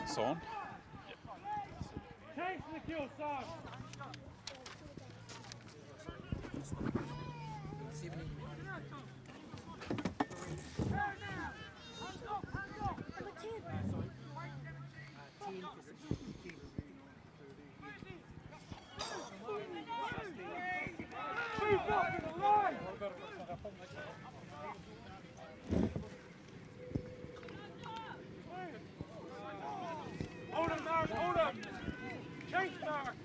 It's on. Change the kill song. Hold him, Mark, hold him. Change, Mark.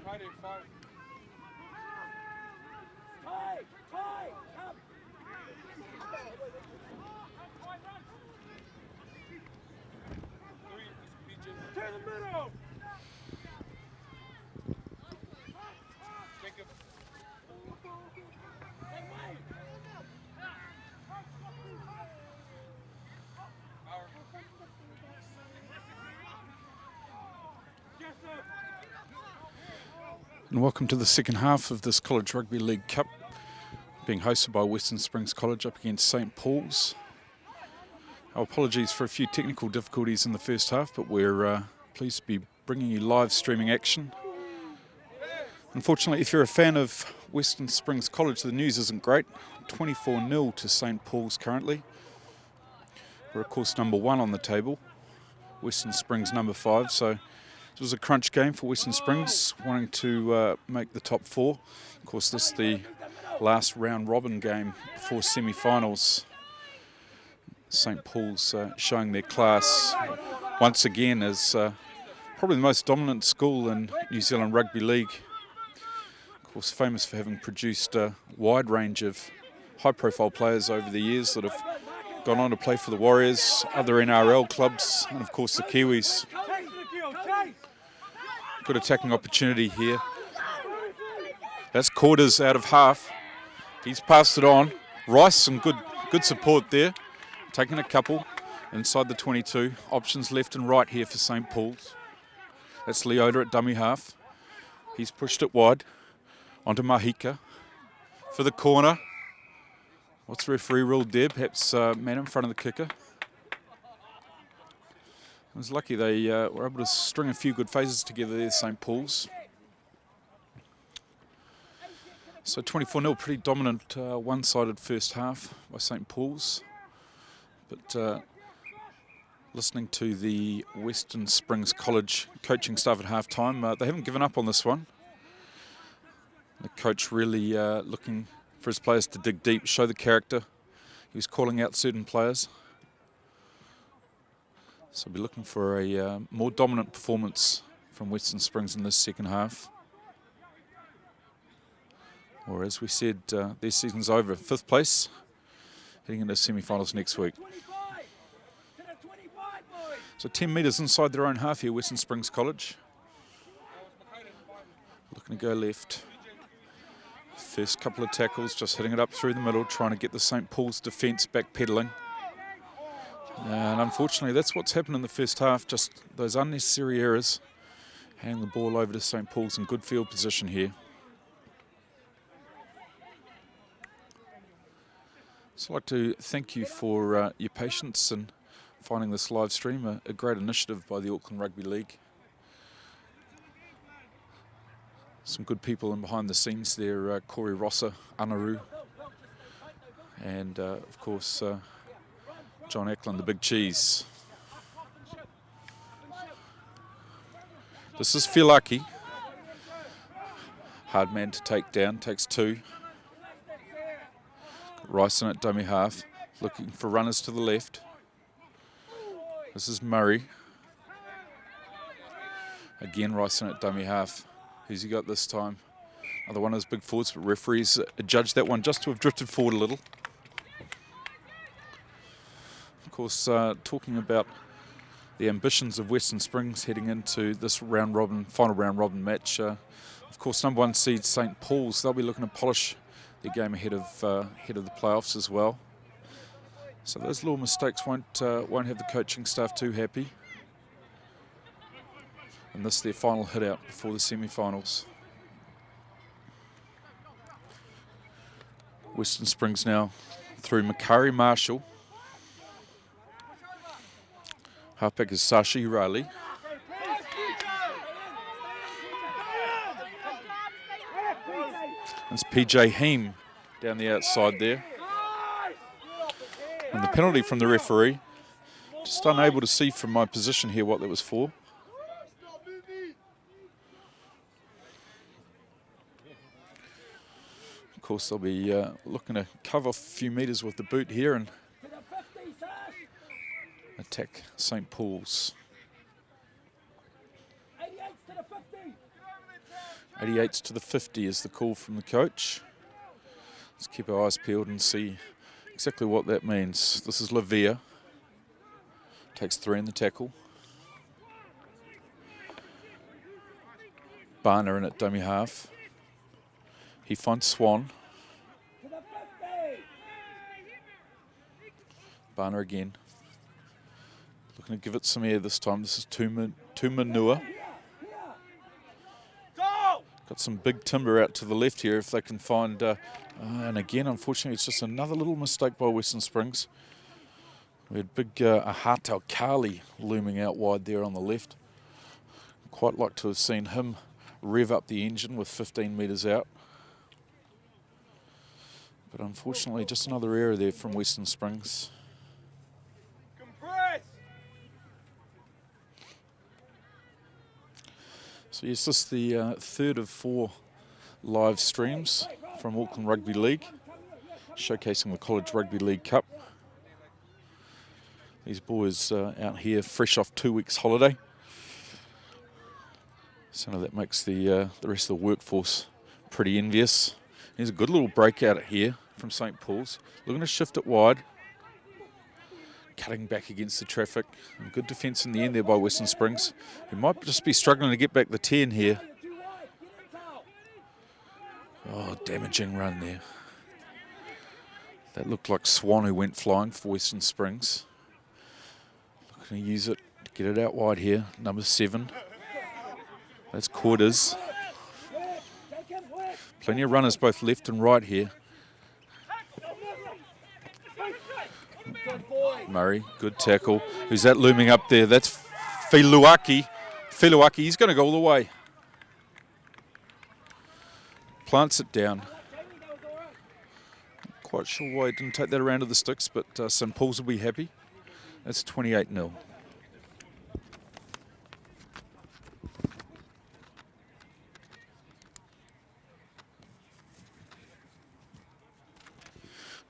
Friday, 5. Tie, come. To the middle. Jacob. And welcome to the second half of this College Rugby League Cup, being hosted by Western Springs College up against St Paul's. Our apologies for a few technical difficulties in the first half, but we're pleased to be bringing you live streaming action. Unfortunately, if you're a fan of Western Springs College, the news isn't great. 24-0 to St Paul's currently. We're of course number 1 on the table, Western Springs number 5, so it was a crunch game for Western Springs, wanting to make the top 4. Of course, this is the last round robin game before semi-finals. St Paul's showing their class once again as probably the most dominant school in New Zealand Rugby League. Of course, famous for having produced a wide range of high-profile players over the years that have gone on to play for the Warriors, other NRL clubs, and of course the Kiwis. Good attacking opportunity here. That's quarters out of half. He's passed it on. Rice, some good support there. Taking a couple inside the 22. Options left and right here for St Paul's. That's Leota at dummy half. He's pushed it wide onto Mahika for the corner. What's the referee ruled there? Perhaps man in front of the kicker. It was lucky they were able to string a few good phases together there, St Paul's. So 24-0, pretty dominant one-sided first half by St Paul's. But listening to the Western Springs College coaching staff at half-time, they haven't given up on this one. The coach really looking for his players to dig deep, show the character. He was calling out certain players. So we'll be looking for a more dominant performance from Western Springs in this second half. Or as we said, their season's over. 5th place, heading into semi-finals next week. So 10 metres inside their own half here, Western Springs College. Looking to go left. First couple of tackles, just hitting it up through the middle, trying to get the St Paul's defence backpedaling. And unfortunately, that's what's happened in the first half, just those unnecessary errors. Handing the ball over to St Paul's in good field position here. So I'd like to thank you for your patience in finding this live stream, a great initiative by the Auckland Rugby League. Some good people in behind the scenes there, Corey Rosser, Anaru, and of course John Eklund, the big cheese. This is Filaki. Hard man to take down, takes 2. Rice in at dummy half, looking for runners to the left. This is Murray. Again, Rice in at dummy half. Who's he got this time? Another one of his big forwards, but referees judged that one just to have drifted forward a little. Of course, talking about the ambitions of Western Springs heading into this final round robin match. Of course, number 1 seed St Paul's, they'll be looking to polish their game ahead of the playoffs as well. So those little mistakes won't have the coaching staff too happy. And this is their final hit out before the semi-finals. Western Springs now through Makari Marshall. Halfback is Sashi Riley. It's PJ Heem down the outside there. And the penalty from the referee. Just unable to see from my position here what that was for. Of course, they'll be looking to cover off a few metres with the boot here and attack St. Paul's. 88s to the 50 is the call from the coach. Let's keep our eyes peeled and see exactly what that means. This is Lavia. Takes 3 in the tackle. Barner in at dummy half. He finds Swan. Barner again. Looking to give it some air this time. This is Tumanua. Got some big timber out to the left here if they can find... and again, unfortunately, it's just another little mistake by Western Springs. We had big Ahato Kali looming out wide there on the left. Quite like to have seen him rev up the engine with 15 metres out. But unfortunately, just another error there from Western Springs. So yes, this is the third of 4 live streams from Auckland Rugby League, showcasing the College Rugby League Cup. These boys out here fresh off 2 weeks holiday. So that makes the rest of the workforce pretty envious. Here's a good little breakout here from St. Paul's. Looking to shift it wide. Cutting back against the traffic. And good defence in the end there by Western Springs. He might just be struggling to get back the 10 here. Oh, damaging run there. That looked like Swan who went flying for Western Springs. Looking to use it to get it out wide here. Number 7. That's Quarters. Plenty of runners both left and right here. Murray, good tackle. Who's that looming up there? That's Filuaki. Filuaki, he's going to go all the way. Plants it down. Not quite sure why he didn't take that around to the sticks, but St. Paul's will be happy. That's 28-0.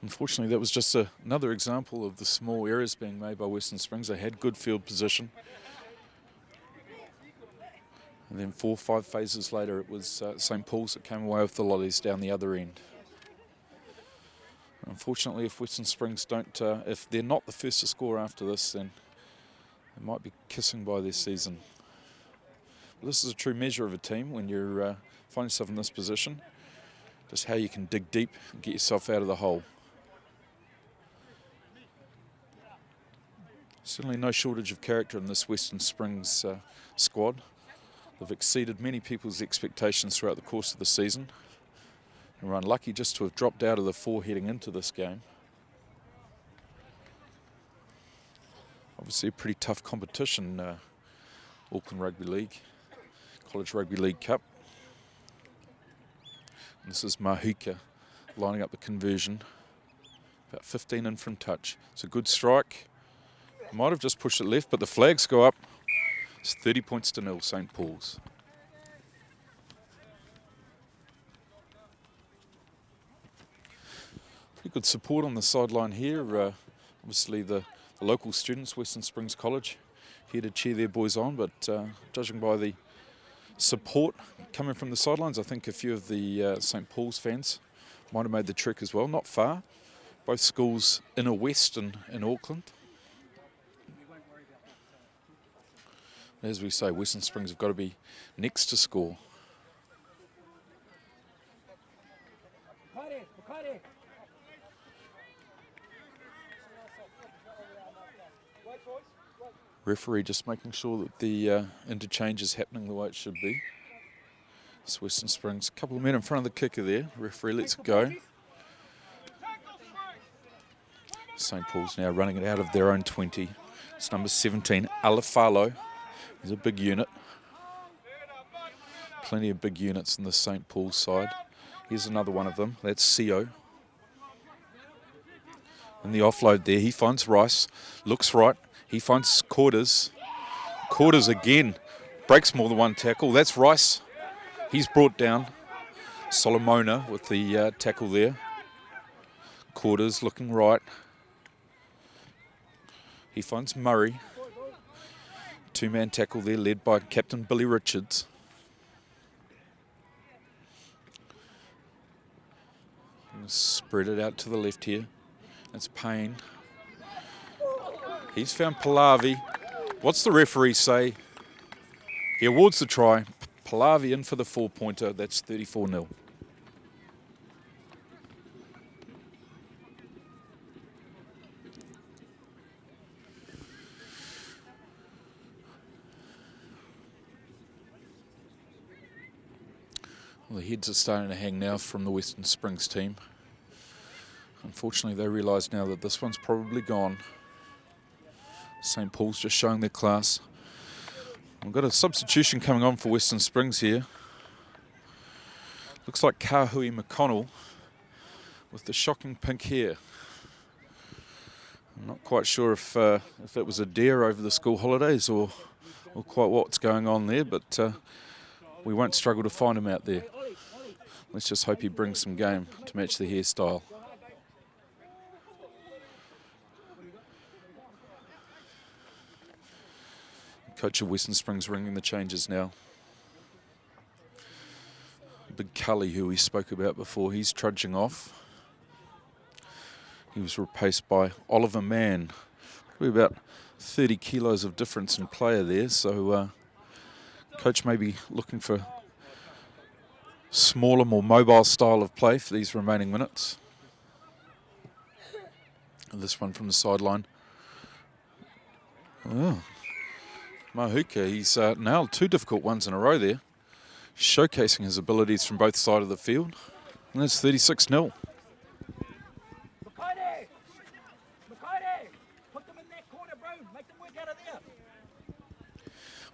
Unfortunately, that was just another example of the small errors being made by Western Springs. They had good field position. And then 4 or 5 phases later, it was St. Paul's that came away with the lollies down the other end. Unfortunately, if Western Springs don't, if they're not the first to score after this, then they might be kissing by their season. But this is a true measure of a team when you're finding yourself in this position. Just how you can dig deep and get yourself out of the hole. Certainly no shortage of character in this Western Springs squad. They've exceeded many people's expectations throughout the course of the season. And we're unlucky just to have dropped out of the 4 heading into this game. Obviously a pretty tough competition, Auckland Rugby League, College Rugby League Cup. And this is Mahuka lining up the conversion. About 15 in from touch. It's a good strike. Might have just pushed it left, but the flags go up. It's 30 points to 0, St. Paul's. Pretty good support on the sideline here. Obviously the local students, Western Springs College, here to cheer their boys on, but judging by the support coming from the sidelines, I think a few of the St. Paul's fans might have made the trek as well. Not far. Both schools inner west and in Auckland. As we say, Western Springs have got to be next to score. Referee just making sure that the interchange is happening the way it should be. It's Western Springs, a couple of men in front of the kicker there. Referee lets it go. St. Paul's now running it out of their own 20. It's number 17, Alafalo. He's a big unit. Plenty of big units in the St. Paul's side. Here's another one of them. That's Sio. And the offload there, he finds Rice. Looks right. He finds Quarters. Quarters again. Breaks more than one tackle. That's Rice. He's brought down. Solomona with the tackle there. Quarters looking right. He finds Murray. Two-man tackle there led by Captain Billy Richards. Spread it out to the left here. That's Payne. He's found Pallavi. What's the referee say? He awards the try. Pallavi in for the 4-pointer. That's 34-0. Well, the heads are starting to hang now from the Western Springs team. Unfortunately, they realise now that this one's probably gone. St. Paul's just showing their class. We've got a substitution coming on for Western Springs here. Looks like Kahui McConnell with the shocking pink hair. I'm not quite sure if it was a dare over the school holidays or quite what's going on there, but we won't struggle to find him out there. Let's just hope he brings some game to match the hairstyle. Coach of Western Springs ringing the changes now. Big Cully, who we spoke about before, he's trudging off. He was replaced by Oliver Mann. Probably about 30 kilos of difference in player there, so coach may be looking for smaller, more mobile style of play for these remaining minutes. And this one from the sideline. Oh. Mahuka, he's nailed two difficult ones in a row there, showcasing his abilities from both sides of the field. And that's 36-0.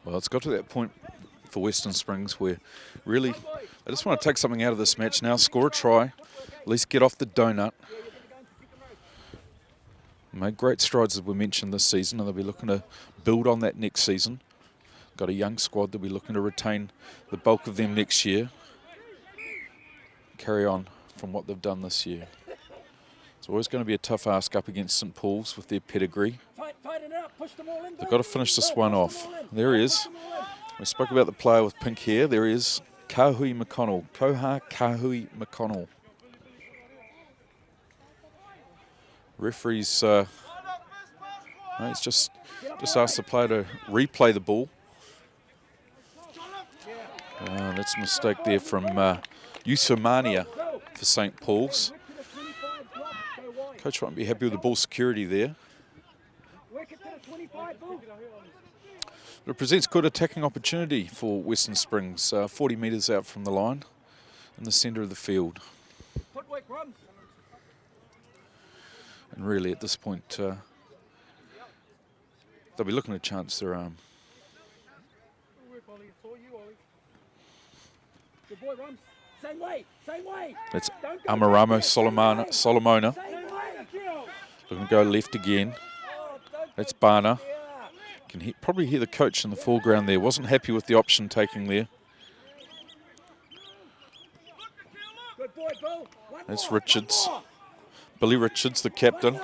Well, it's got to that point for Western Springs where really they just want to take something out of this match now, score a try, at least get off the donut. Made great strides, as we mentioned, this season, and they'll be looking to build on that next season. Got a young squad, they'll be looking to retain the bulk of them next year. Carry on from what they've done this year. It's always going to be a tough ask up against St. Paul's with their pedigree. They've got to finish this one off. There he is. We spoke about the player with pink hair. There he is, Kahui McConnell. Koha Kahui McConnell. Referee's he's just asked the player to replay the ball. That's a mistake there from Usumania for St. Paul's. Coach won't be happy with the ball security there. But it presents good attacking opportunity for Western Springs, 40 metres out from the line in the centre of the field. And really, at this point, they'll be looking to chance their arm. That's Amaramo Solomona. Looking to go left again. That's Barner. Can probably hear the coach in the foreground there. Wasn't happy with the option taking there. That's Richards. Billy Richards, the captain.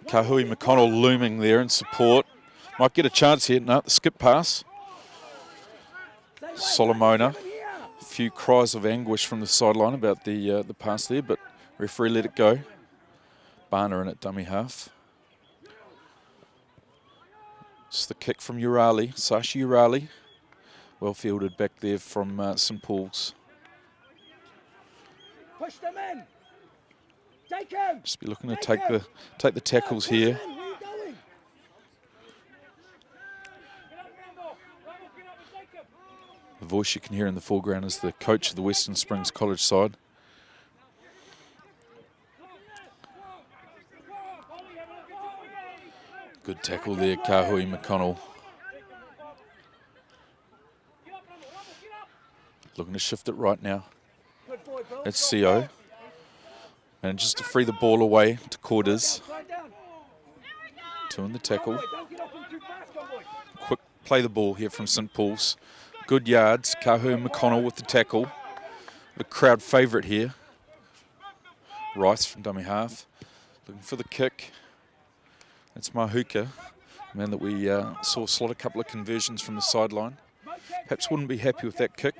Kahui McConnell looming there in support. Might get a chance here. No, the skip pass. Solomona. A few cries of anguish from the sideline about the pass there, but referee let it go. Barner in at dummy half. It's the kick from Urali, Sashi Urali. Well fielded back there from St. Paul's. Push them in. Take him. Just be looking to take the tackles here. The voice you can hear in the foreground is the coach of the Western Springs College side. Good tackle there, Kahui McConnell. Looking to shift it right now. That's CO. Manages to free the ball away to Quarters. Two in the tackle. Quick play the ball here from St Paul's. Good yards. Kahui McConnell with the tackle. The crowd favourite here. Rice from dummy half. Looking for the kick. That's Mahuka. Man that we saw slot a couple of conversions from the sideline. Perhaps wouldn't be happy with that kick.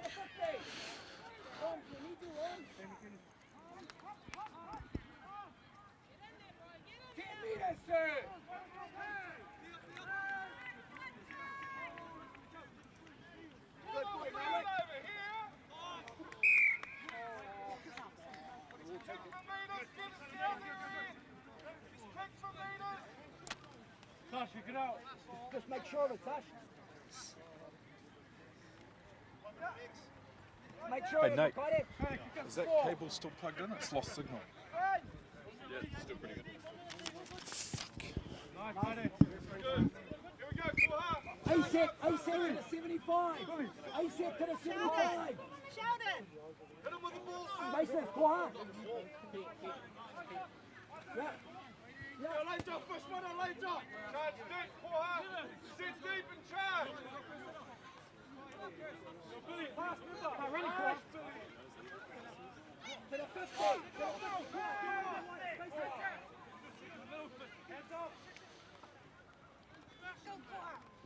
Just make sure of it, Tash. Make sure Hey, of Nate. it. Is that cable still plugged in? It's lost signal. Yeah, it's still pretty good. A-set to the 75. A-set to the 75. Sheldon! Hit him with the ball. Nice left, Koha. Yeah. Yeah, later, first one on later. Charge deep, Koha. Sit deep and charge. Pass, Miller. Running, Koha. To the 50. Hands up.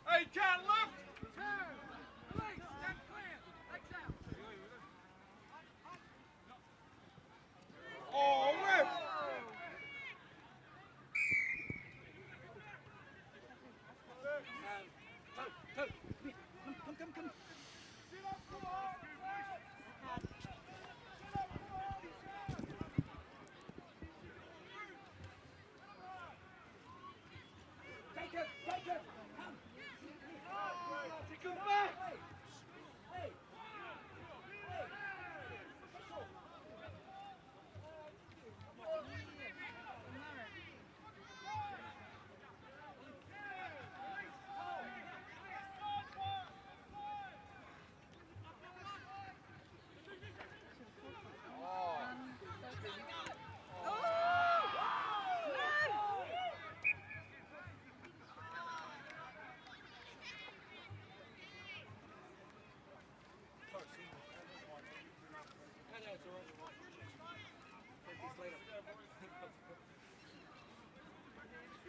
Hey, can't lift. Oh, ref. Come. Take it. Come. Take him back. Hey.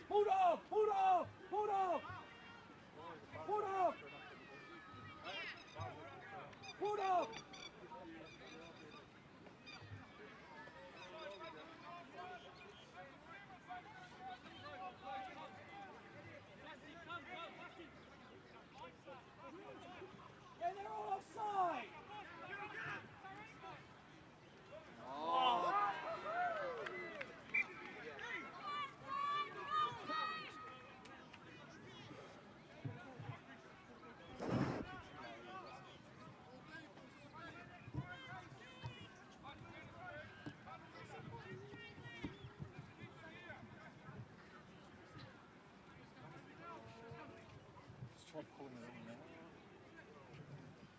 Hold up. Yeah, they're all offside.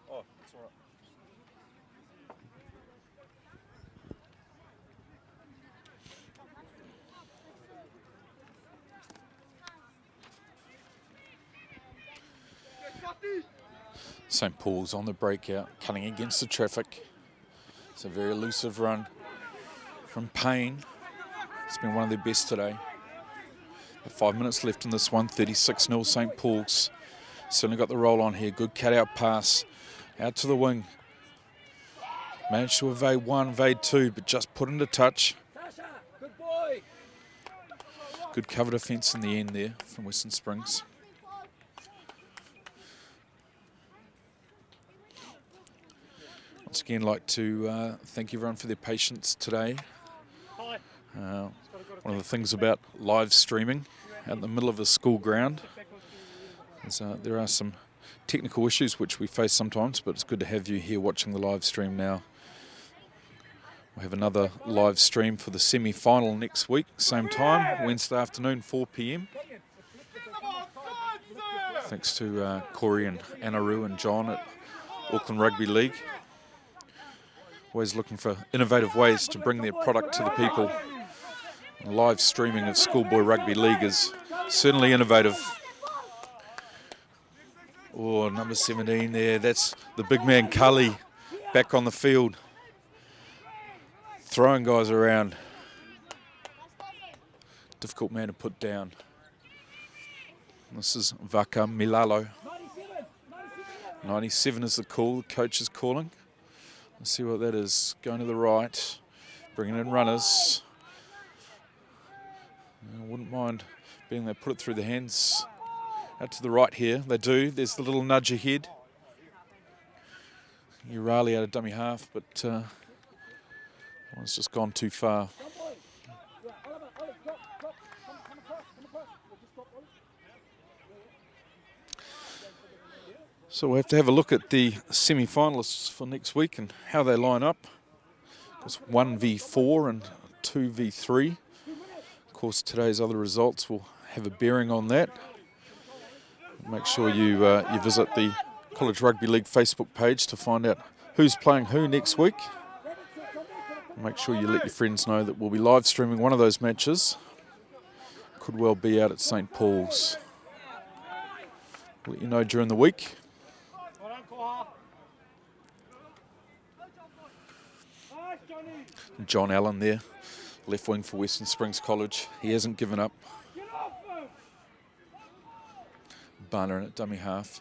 Oh, it's all right. St Paul's on the breakout, cutting against the traffic. It's a very elusive run from Payne. It's been one of their best today. 5 minutes left in this one, 36-0 St Paul's. Certainly got the roll on here. Good cut-out pass out to the wing. Managed to evade one, evade two, but just put into touch. Tasha, good boy. Good cover defence in the end there from Western Springs. Once again, like to thank everyone for their patience today. One of the things about live streaming out in the middle of a school ground is there are some technical issues which we face sometimes, but it's good to have you here watching the live stream now. We'll have another live stream for the semi-final next week, same time, Wednesday afternoon, 4 p.m. Thanks to Corey and Anaru and John at Auckland Rugby League. Always looking for innovative ways to bring their product to the people. Live streaming of Schoolboy Rugby League is certainly innovative. Oh, number 17 there. That's the big man, Cully, back on the field. Throwing guys around. Difficult man to put down. This is Vaka Milalo. 97 is the call, the coach is calling. Let's see what that is. Going to the right, bringing in runners. I wouldn't mind being they put it through the hands. Out to the right here, they do. There's the little nudge ahead. Urali out of dummy half, but it's just gone too far. So we'll have to have a look at the semi-finalists for next week and how they line up. It's 1v4 and 2v3. Of course, today's other results will have a bearing on that. Make sure you visit the College Rugby League Facebook page to find out who's playing who next week. Make sure you let your friends know that we'll be live streaming one of those matches. Could well be out at St. Paul's. We'll let you know during the week. John Allen there, left wing for Western Springs College. He hasn't given up. Barner in at dummy half.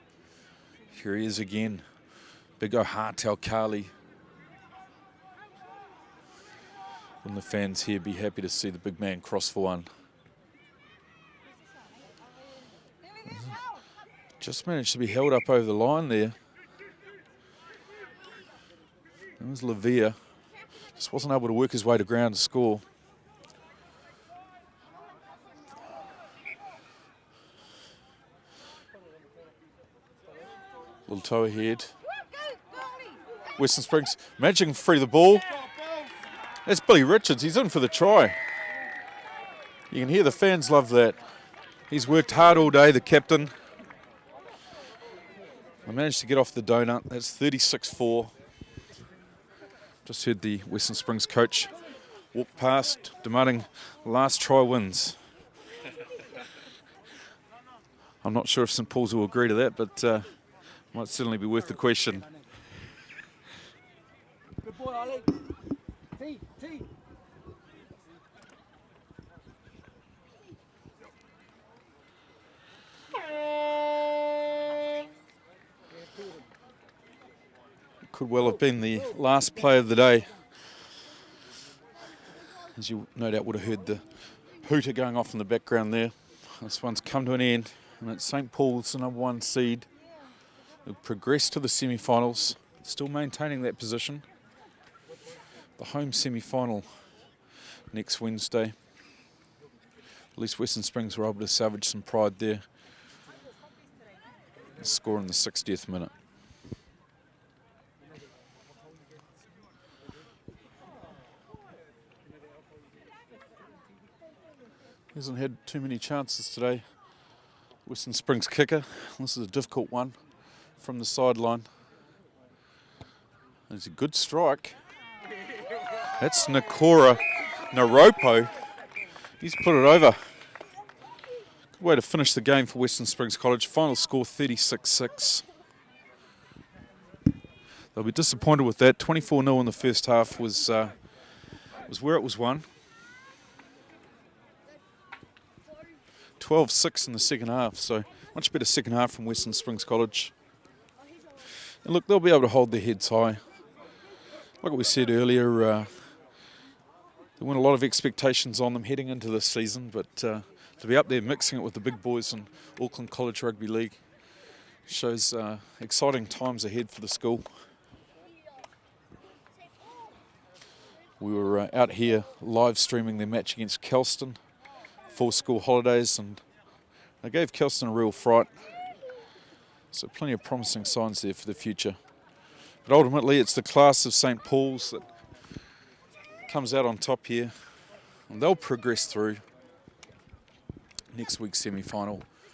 Here he is again. Big O'Hartel Kali. Wouldn't the fans here be happy to see the big man cross for one? Just managed to be held up over the line there. That was Lavia. Just wasn't able to work his way to ground to score. Little toe ahead. Western Springs managing to free the ball. That's Billy Richards. He's in for the try. You can hear the fans love that. He's worked hard all day, the captain. I managed to get off the donut. That's 36-4. Just heard the Western Springs coach walk past, demanding last try wins. I'm not sure if St. Paul's will agree to that, but might certainly be worth the question. Good boy, Ali. T. Could well have been the last play of the day. As you no doubt would have heard the hooter going off in the background there. This one's come to an end, and it's St. Paul's, the number 1 seed. They'll progress to the semi-finals, still maintaining that position. The home semi-final next Wednesday. At least Western Springs were able to salvage some pride there. Score in the 60th minute. Hasn't had too many chances today. Western Springs kicker. This is a difficult one from the sideline. It's a good strike. That's Nakora Naropo. He's put it over. Good way to finish the game for Western Springs College. Final score 36-6. They'll be disappointed with that. 24-0 in the first half was where it was won. 12-6 in the second half, so much better second half from Western Springs College. And look, they'll be able to hold their heads high. Like we said earlier, there weren't a lot of expectations on them heading into this season, but to be up there mixing it with the big boys in Auckland College Rugby League shows exciting times ahead for the school. We were out here live streaming their match against Kelston for school holidays, and they gave Kelston a real fright. So plenty of promising signs there for the future. But ultimately it's the class of St. Paul's that comes out on top here, and they'll progress through next week's semi-final.